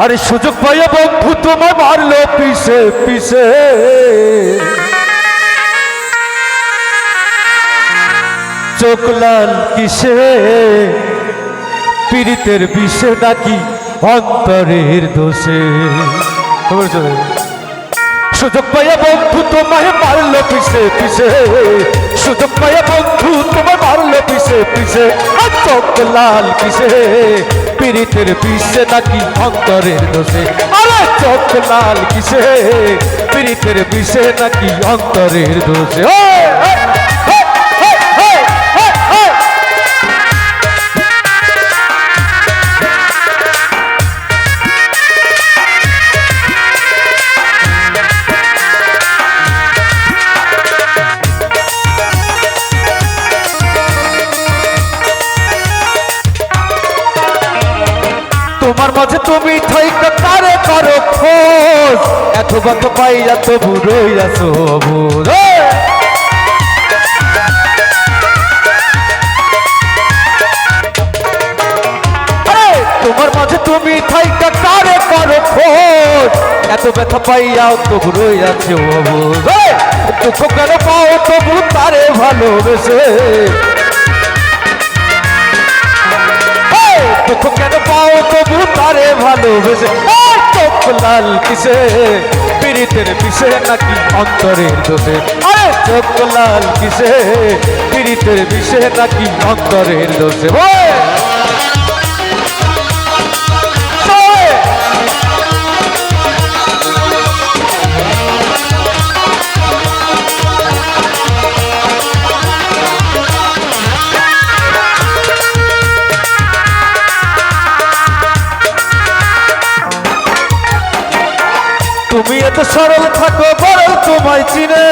আরে সুযোগ পাইয়া বন্ধু তোমায় মারলো পিছে পিছে, চোখ লাল কিসে, পীড়িতের বিষে নাকি অন্তরের দোষে। সুযোগ পাইয়া বন্ধু তোমায় মারলো পিছে পিছে, সুযোগ পাইয়া বন্ধু তোমায় মারলো পিছে পিছে, চোখ লাল কিসে, পীড়িতের বিষে নাকি অন্তরের দোষে। আরে চোখ লাল কিসে, পীড়িতের বিষে নাকি অন্তরের দোষে। তোমার মাঝে তুমি থাইকা তারে করো খোঁজ, এত বাত পাইয়া তবু রইয়াছো অবুঝ। তোমার মাঝে তুমি থাইকা তারে করো খোঁজ, এত ব্যথা পাইয়াও তবু রইয়াছো অবুঝ। দুঃখ কেন পাও তবু তারে ভালোবেসে, দুঃখ কেন পাও তবু তারে ভালোবেসে। চোখ লাল কিসে, পীড়িতের বিষে নাকি অন্তরের দোষে। আরে চোখ লাল কিসে, পীড়িতের বিষে নাকি অন্তরের দোষে। তুমি এত সরল থাকো বরং তোমায় চিনে,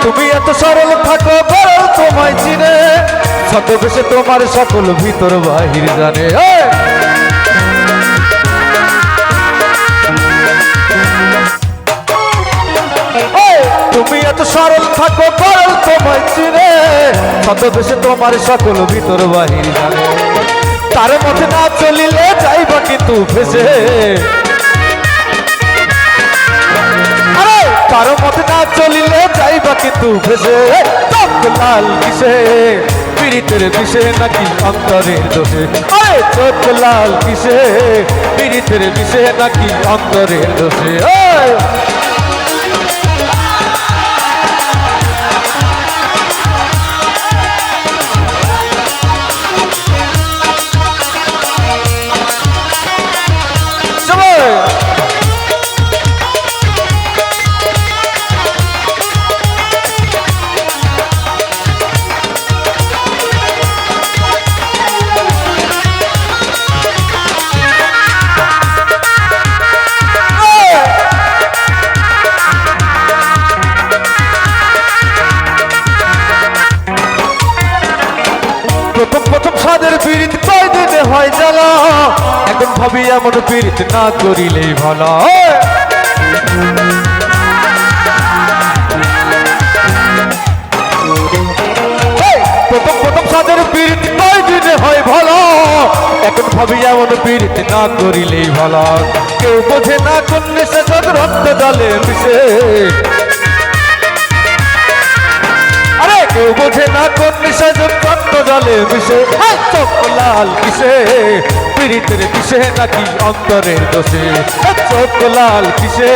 তুমি এত সরল থাকো বরং তোমায় চিনে, ছদ্মবেশে তোমার সকল ভিতর বাহির জানে। তুমি এত সরল থাকো বরং তোমায় চিনে, ছদ্মবেশে তোমার সকল ভিতর বাহির জানে। তার মধ্যে না চলিলে যাইবা কিন্তু ফেসে, কারো মতে না চলিলে যাইবা কিন্তু ভেসে। চোখ লাল কিসে, পীড়িতের বিষে নাকি অন্তরের দোষে। আরে চোখ লাল কিসে, পীড়িতের বিষে নাকি অন্তরের দোষে। প্রথম প্রথম সাদের পীড়িত কয়দিনে হয় জ্বালা, এখন ভাবি এমন পীড়িত না করিলেই ভালো। প্রথম প্রথম সাদের পীড়িত কয়দিনে হয় ভালো, এখন ভাবি এমন পীড়িত না করিলেই ভালো। কেউ বোঝে না কোন নেশে যত রক্ত জলে মিশে, কেউ বোঝে না কোন নিশা রক্ত জলে মিশে। চোখ লাল কিসে, পীড়িতের বিষে নাকি অন্তরের দোষে। চোখ লাল কিসে,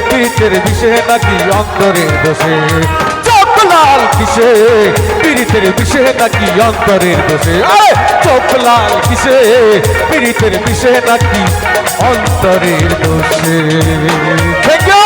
পীড়িতের বিষে নাকি অন্তরের দোষে। চোখ লাল কিসে, পীড়িতের বিষে নাকি অন্তরের দোষে। চোখ লাল কিসে, পীড়িতের বিষে নাকি অন্তরের দোষে। Thank you.